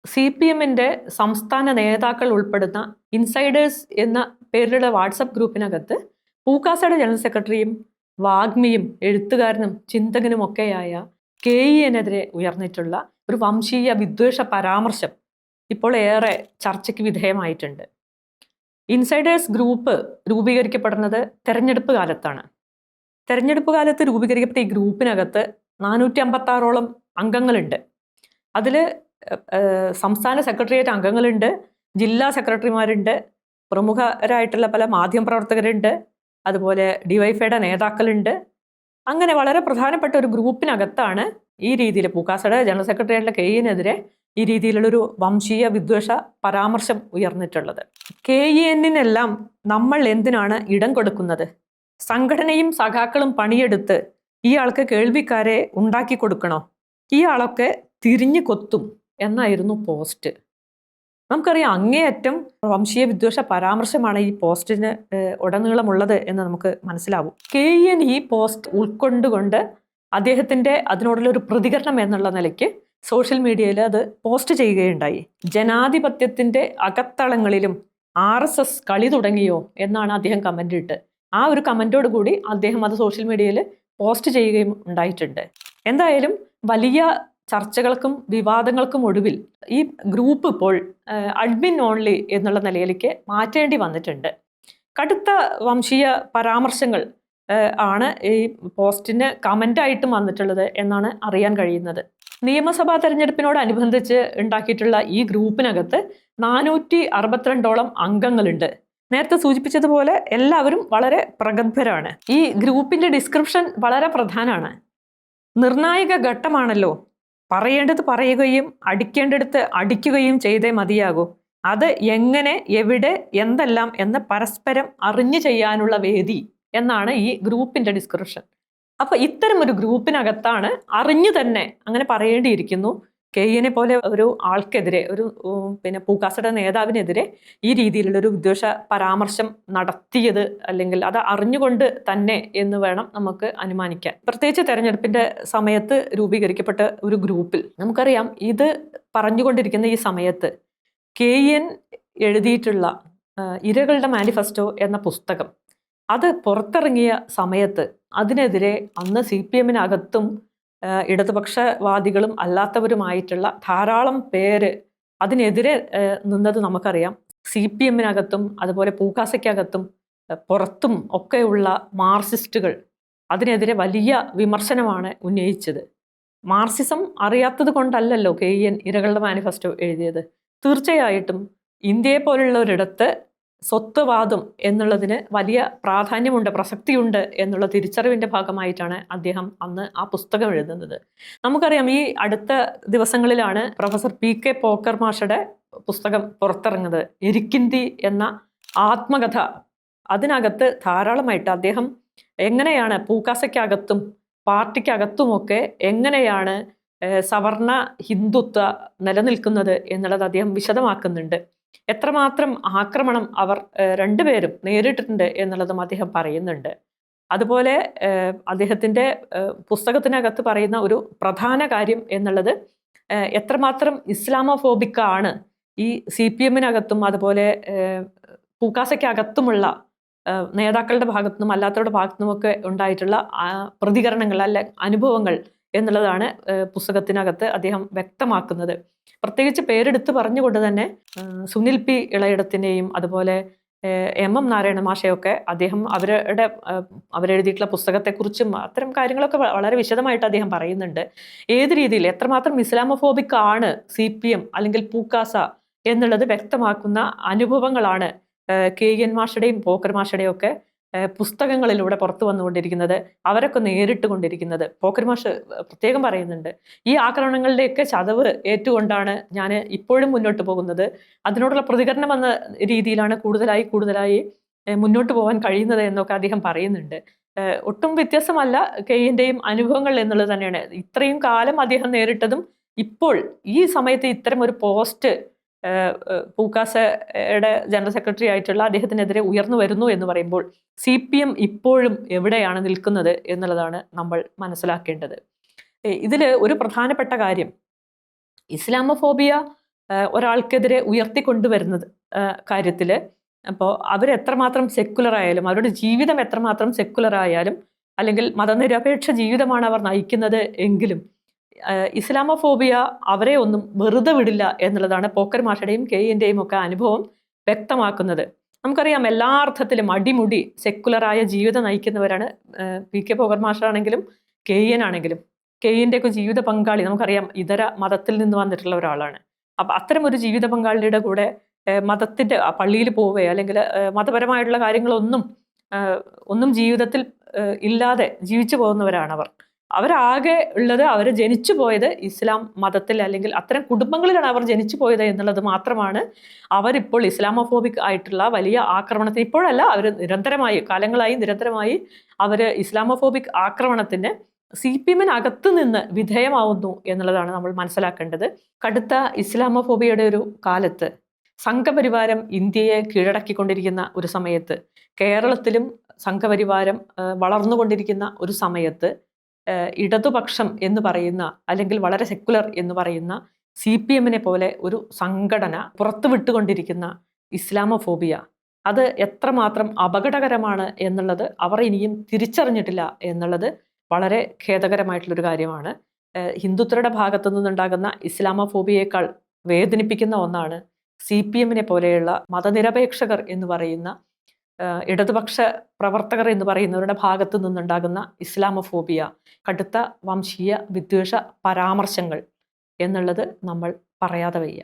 CPM-ന്റെ സംസ്ഥാന നേതാക്കൾ ഉൾപ്പെടുന്ന ഇൻസൈഡേഴ്സ് എന്ന പേരിലുള്ള വാട്സപ്പ് ഗ്രൂപ്പിനകത്ത് പൂക്കാസയുടെ ജനറൽ സെക്രട്ടറിയും വാഗ്മിയും എഴുത്തുകാരനും ചിന്തകനുമൊക്കെയായ KEN-എതിരെ ഉയർന്നിട്ടുള്ള ഒരു വംശീയ വിദ്വേഷ പരാമർശം ഇപ്പോൾ ഏറെ ചർച്ചയ്ക്ക് വിധേയമായിട്ടുണ്ട്. ഇൻസൈഡേഴ്സ് ഗ്രൂപ്പ് രൂപീകരിക്കപ്പെടുന്നത് തെരഞ്ഞെടുപ്പ് കാലത്താണ്. തെരഞ്ഞെടുപ്പ് കാലത്ത് രൂപീകരിക്കപ്പെട്ട ഈ ഗ്രൂപ്പിനകത്ത് 456ഓളം അംഗങ്ങളുണ്ട്. അതിൽ സംസ്ഥാന സെക്രട്ടേറിയറ്റ് അംഗങ്ങളുണ്ട്, ജില്ലാ സെക്രട്ടറിമാരുണ്ട്, പ്രമുഖരായിട്ടുള്ള പല മാധ്യമപ്രവർത്തകരുണ്ട്, അതുപോലെ ഡിവൈഫൈയുടെ നേതാക്കളുണ്ട്. അങ്ങനെ വളരെ പ്രധാനപ്പെട്ട ഒരു ഗ്രൂപ്പിനകത്താണ് ഈ രീതിയിൽ പൂക്കാസയുടെ ജനറൽ സെക്രട്ടറി ആയിട്ടുള്ള KEN-എതിരെ ഈ രീതിയിലുള്ളൊരു വംശീയ വിദ്വേഷ പരാമർശം ഉയർന്നിട്ടുള്ളത്. KEN-നെല്ലാം നമ്മൾ എന്തിനാണ് ഇടം കൊടുക്കുന്നത്? സംഘടനയും സഖാക്കളും പണിയെടുത്ത് ഇയാൾക്ക് കേൾവിക്കാരെ ഉണ്ടാക്കി കൊടുക്കണോ? ഇയാളൊക്കെ തിരിഞ്ഞു കൊത്തും എന്നായിരുന്നു പോസ്റ്റ്. നമുക്കറിയാം അങ്ങേയറ്റം വംശീയ വിദ്വേഷ പരാമർശമാണ് ഈ പോസ്റ്റിന് ഉടനീളമുള്ളത് എന്ന് നമുക്ക് മനസ്സിലാവും. KEN ഈ പോസ്റ്റ് ഉൾക്കൊണ്ടുകൊണ്ട് അദ്ദേഹത്തിൻ്റെ അതിനോടുള്ള ഒരു പ്രതികരണം എന്നുള്ള നിലയ്ക്ക് സോഷ്യൽ മീഡിയയിൽ അത് പോസ്റ്റ് ചെയ്യുകയുണ്ടായി. ജനാധിപത്യത്തിൻ്റെ അകത്തളങ്ങളിലും RSS കളി തുടങ്ങിയോ എന്നാണ് അദ്ദേഹം കമൻ്റ് ഇട്ട്. ആ ഒരു കമൻറ്റോട് കൂടി അദ്ദേഹം അത് സോഷ്യൽ മീഡിയയിൽ പോസ്റ്റ് ചെയ്യുകയും ഉണ്ടായിട്ടുണ്ട്. എന്തായാലും വലിയ ചർച്ചകൾക്കും വിവാദങ്ങൾക്കും ഒടുവിൽ ഈ ഗ്രൂപ്പ് ഇപ്പോൾ അഡ്മിൻ ഓൺലി എന്നുള്ള നിലയിലേക്ക് മാറ്റേണ്ടി വന്നിട്ടുണ്ട്. കടുത്ത വംശീയ പരാമർശങ്ങൾ ആണ് ഈ പോസ്റ്റിന് കമൻ്റായിട്ട് വന്നിട്ടുള്ളത് എന്നാണ് അറിയാൻ കഴിയുന്നത്. നിയമസഭാ തെരഞ്ഞെടുപ്പിനോടനുബന്ധിച്ച് ഉണ്ടാക്കിയിട്ടുള്ള ഈ ഗ്രൂപ്പിനകത്ത് 462ഓളം അംഗങ്ങളുണ്ട്. നേരത്തെ സൂചിപ്പിച്ചതുപോലെ എല്ലാവരും വളരെ പ്രഗത്ഭരാണ്. ഈ ഗ്രൂപ്പിൻ്റെ ഡിസ്ക്രിപ്ഷൻ വളരെ പ്രധാനമാണ്. നിർണായക ഘട്ടമാണല്ലോ, പറയേണ്ടത് പറയുകയും അടിക്കേണ്ടടുത്ത് അടിക്കുകയും ചെയ്തേ മതിയാകൂ. അത് എങ്ങനെ, എവിടെ, എന്തെല്ലാം എന്ന് പരസ്പരം അറിഞ്ഞു ചെയ്യാനുള്ള വേദി എന്നാണ് ഈ ഗ്രൂപ്പിൻ്റെ ഡിസ്ക്രിപ്ഷൻ. അപ്പോൾ ഇത്തരമൊരു ഗ്രൂപ്പിനകത്താണ് അറിഞ്ഞു തന്നെ അങ്ങനെ പറയേണ്ടിയിരിക്കുന്നു KEN-നെ പോലെ ഒരു ആൾക്കെതിരെ, ഒരു പൂക്കാസയുടെ നേതാവിനെതിരെ ഈ രീതിയിലുള്ളൊരു വിദ്വേഷ പരാമർശം നടത്തിയത്, അല്ലെങ്കിൽ അത് അറിഞ്ഞുകൊണ്ട് തന്നെ എന്ന് വേണം നമുക്ക് അനുമാനിക്കാൻ. പ്രത്യേകിച്ച് തെരഞ്ഞെടുപ്പിൻ്റെ സമയത്ത് രൂപീകരിക്കപ്പെട്ട ഒരു ഗ്രൂപ്പിൽ നമുക്കറിയാം, ഇത് പറഞ്ഞുകൊണ്ടിരിക്കുന്ന ഈ സമയത്ത് KEN എഴുതിയിട്ടുള്ള ഇരകളുടെ മാനിഫെസ്റ്റോ എന്ന പുസ്തകം അത് പുറത്തിറങ്ങിയ സമയത്ത് അതിനെതിരെ അന്ന് CPM-നകത്തും ഇടതുപക്ഷവാദികളും അല്ലാത്തവരുമായിട്ടുള്ള ധാരാളം പേര് അതിനെതിരെ നിന്നത് നമുക്കറിയാം. CPM-നകത്തും അതുപോലെ പൂക്കാസയ്ക്കകത്തും പുറത്തും ഒക്കെയുള്ള മാർക്സിസ്റ്റുകൾ അതിനെതിരെ വലിയ വിമർശനമാണ് ഉന്നയിച്ചത്. മാർക്സിസം അറിയാത്തത് കൊണ്ടല്ലല്ലോ KEN ഇരകളുടെ മാനിഫെസ്റ്റോ എഴുതിയത്. തീർച്ചയായിട്ടും ഇന്ത്യയെ പോലുള്ള ഒരിടത്ത് സ്വത്വവാദം എന്നുള്ളതിന് വലിയ പ്രാധാന്യമുണ്ട്, പ്രസക്തിയുണ്ട് എന്നുള്ള തിരിച്ചറിവിൻ്റെ ഭാഗമായിട്ടാണ് അദ്ദേഹം അന്ന് ആ പുസ്തകം എഴുതുന്നത്. നമുക്കറിയാം, ഈ അടുത്ത ദിവസങ്ങളിലാണ് പ്രൊഫസർ PK പോക്കർ മാഷയുടെ പുസ്തകം പുറത്തിറങ്ങുന്നത്, എരിക്കിന്തി എന്ന ആത്മകഥ. അതിനകത്ത് ധാരാളമായിട്ട് അദ്ദേഹം എങ്ങനെയാണ് പൂക്കാസയ്ക്കകത്തും പാർട്ടിക്കകത്തുമൊക്കെ എങ്ങനെയാണ് സവർണ ഹിന്ദുത്വ നിലനിൽക്കുന്നത് എന്നുള്ളത് അദ്ദേഹം വിശദമാക്കുന്നുണ്ട്. എത്രമാത്രം ആക്രമണം അവർ രണ്ടുപേരും നേരിട്ടിട്ടുണ്ട് എന്നുള്ളതും അദ്ദേഹം പറയുന്നുണ്ട്. അതുപോലെ അദ്ദേഹത്തിൻ്റെ പുസ്തകത്തിനകത്ത് പറയുന്ന ഒരു പ്രധാന കാര്യം എന്നുള്ളത് എത്രമാത്രം ഇസ്ലാമോഫോബിക്കാണ് ഈ CPM-നകത്തും അതുപോലെ പൂക്കാസയ്ക്കകത്തുമുള്ള നേതാക്കളുടെ ഭാഗത്തുനിന്നും അല്ലാത്തവരുടെ ഭാഗത്തുനിന്നുമൊക്കെ ഉണ്ടായിട്ടുള്ള പ്രതികരണങ്ങൾ അല്ലെ അനുഭവങ്ങൾ എന്നുള്ളതാണ് പുസ്തകത്തിനകത്ത് അദ്ദേഹം വ്യക്തമാക്കുന്നത്. പ്രത്യേകിച്ച് പേരെടുത്ത് പറഞ്ഞുകൊണ്ട് തന്നെ സുനിൽ P. ഇളയിടത്തിനെയും അതുപോലെ MM നാരായണ മാഷയൊക്കെ അദ്ദേഹം അവരെഴുതിയിട്ടുള്ള പുസ്തകത്തെക്കുറിച്ചും അത്തരം കാര്യങ്ങളൊക്കെ വളരെ വിശദമായിട്ട് അദ്ദേഹം പറയുന്നുണ്ട്. ഏത് രീതിയിൽ എത്രമാത്രം ഇസ്ലാമോഫോബിക് ആണ് CPM അല്ലെങ്കിൽ പൂക്കാസ എന്നുള്ളത് വ്യക്തമാക്കുന്ന അനുഭവങ്ങളാണ് KEN മാഷയുടെയും പോക്കർ മാഷയുടെയും ഒക്കെ പുസ്തകങ്ങളിലൂടെ പുറത്തു വന്നുകൊണ്ടിരിക്കുന്നത്, അവരൊക്കെ നേരിട്ട് കൊണ്ടിരിക്കുന്നത്. പോക്കർ മാഷ് പ്രത്യേകം പറയുന്നുണ്ട്, ഈ ആക്രമണങ്ങളുടെയൊക്കെ ചതവ് ഏറ്റുകൊണ്ടാണ് ഞാൻ ഇപ്പോഴും മുന്നോട്ട് പോകുന്നത്. അതിനോടുള്ള പ്രതികരണം എന്ന രീതിയിലാണ് കൂടുതലായി മുന്നോട്ട് പോകാൻ കഴിയുന്നത് എന്നൊക്കെ അദ്ദേഹം പറയുന്നുണ്ട്. ഒട്ടും വ്യത്യാസമല്ല KEN-ന്റെയും അനുഭവങ്ങൾ എന്നുള്ളത് തന്നെയാണ്. ഇത്രയും കാലം അദ്ദേഹം നേരിട്ടതും ഇപ്പോൾ ഈ സമയത്ത് ഇത്തരം ഒരു പോസ്റ്റ് പൂക്കാസയുടെ ജനറൽ സെക്രട്ടറി ആയിട്ടുള്ള അദ്ദേഹത്തിനെതിരെ ഉയർന്നു വരുന്നു എന്ന് പറയുമ്പോൾ CPM ഇപ്പോഴും എവിടെയാണ് നിൽക്കുന്നത് എന്നുള്ളതാണ് നമ്മൾ മനസ്സിലാക്കേണ്ടത്. ഇതിൽ ഒരു പ്രധാനപ്പെട്ട കാര്യം, ഇസ്ലാമോഫോബിയ ഒരാൾക്കെതിരെ ഉയർത്തിക്കൊണ്ടുവരുന്നത് കാര്യത്തിൽ, അപ്പോൾ അവരെത്രമാത്രം സെക്കുലർ ആയാലും, അവരുടെ ജീവിതം എത്രമാത്രം സെക്കുലർ ആയാലും, അല്ലെങ്കിൽ മതനിരപേക്ഷ ജീവിതമാണ് അവർ നയിക്കുന്നത് എങ്കിലും ഇസ്ലാമോഫോബിയ അവരെ ഒന്നും വെറുതെ വിടില്ല എന്നുള്ളതാണ് പോക്കർ മാഷയുടെയും കെയിൻ്റെയും ഒക്കെ അനുഭവം വ്യക്തമാക്കുന്നത്. നമുക്കറിയാം എല്ലാ അർത്ഥത്തിലും അടിമുടി സെക്കുലറായ ജീവിതം നയിക്കുന്നവരാണ് പി കെ പോക്കർ മാഷാണെങ്കിലും കെയ്യൻ ആണെങ്കിലും. കെയ്യൻ്റെയൊക്കെ ജീവിത പങ്കാളി നമുക്കറിയാം ഇതര മതത്തിൽ നിന്ന് വന്നിട്ടുള്ള ഒരാളാണ്. അപ്പം അത്തരം ഒരു ജീവിത പങ്കാളിയുടെ കൂടെ മതത്തിൻ്റെ പള്ളിയിൽ പോവുകയോ അല്ലെങ്കിൽ മതപരമായിട്ടുള്ള കാര്യങ്ങളൊന്നും ഒന്നും ജീവിതത്തിൽ ഇല്ലാതെ ജീവിച്ചു പോകുന്നവരാണ് അവർ. അവരാകെ ഉള്ളത് അവർ ജനിച്ചു പോയത് ഇസ്ലാം മതത്തിൽ അല്ലെങ്കിൽ അത്തരം കുടുംബങ്ങളിലാണ് അവർ ജനിച്ചു പോയത് എന്നുള്ളത് മാത്രമാണ്. അവരിപ്പോൾ ഇസ്ലാമോഫോബിക് ആയിട്ടുള്ള വലിയ ആക്രമണത്തിന്, ഇപ്പോഴല്ല, അവർ നിരന്തരമായി കാലങ്ങളായി നിരന്തരമായി അവർ ഇസ്ലാമോഫോബിക് ആക്രമണത്തിന് CPM-നകത്ത് നിന്ന് വിധേയമാവുന്നു എന്നുള്ളതാണ് നമ്മൾ മനസ്സിലാക്കേണ്ടത്. കടുത്ത ഇസ്ലാമോഫോബിയയുടെ ഒരു കാലത്ത്, സംഘപരിവാരം ഇന്ത്യയെ കീഴടക്കിക്കൊണ്ടിരിക്കുന്ന ഒരു സമയത്ത്, കേരളത്തിലും സംഘപരിവാരം വളർന്നുകൊണ്ടിരിക്കുന്ന ഒരു സമയത്ത്, ഇടതുപക്ഷം എന്ന് പറയുന്ന അല്ലെങ്കിൽ വളരെ സെക്കുലർ എന്ന് പറയുന്ന CPM-നെ പോലെ ഒരു സംഘടന പുറത്തുവിട്ടുകൊണ്ടിരിക്കുന്ന ഇസ്ലാമോഫോബിയ, അത് എത്രമാത്രം അപകടകരമാണ് എന്നുള്ളത് അവർ ഇനിയും തിരിച്ചറിഞ്ഞിട്ടില്ല എന്നുള്ളത് വളരെ ഖേദകരമായിട്ടുള്ളൊരു കാര്യമാണ്. ഹിന്ദുത്വരുടെ ഭാഗത്തു നിന്നുണ്ടാകുന്ന ഇസ്ലാമോഫോബിയേക്കാൾ വേദനിപ്പിക്കുന്ന ഒന്നാണ് CPM-നെ പോലെയുള്ള മതനിരപേക്ഷകർ എന്ന് പറയുന്ന ഇടതുപക്ഷ പ്രവർത്തകർ എന്ന് പറയുന്നവരുടെ ഭാഗത്തു നിന്നുണ്ടാകുന്ന ഇസ്ലാമോഫോബിയ, കടുത്ത വംശീയ വിദ്വേഷ പരാമർശങ്ങൾ എന്നുള്ളത് നമ്മൾ പറയാതെ വയ്യ.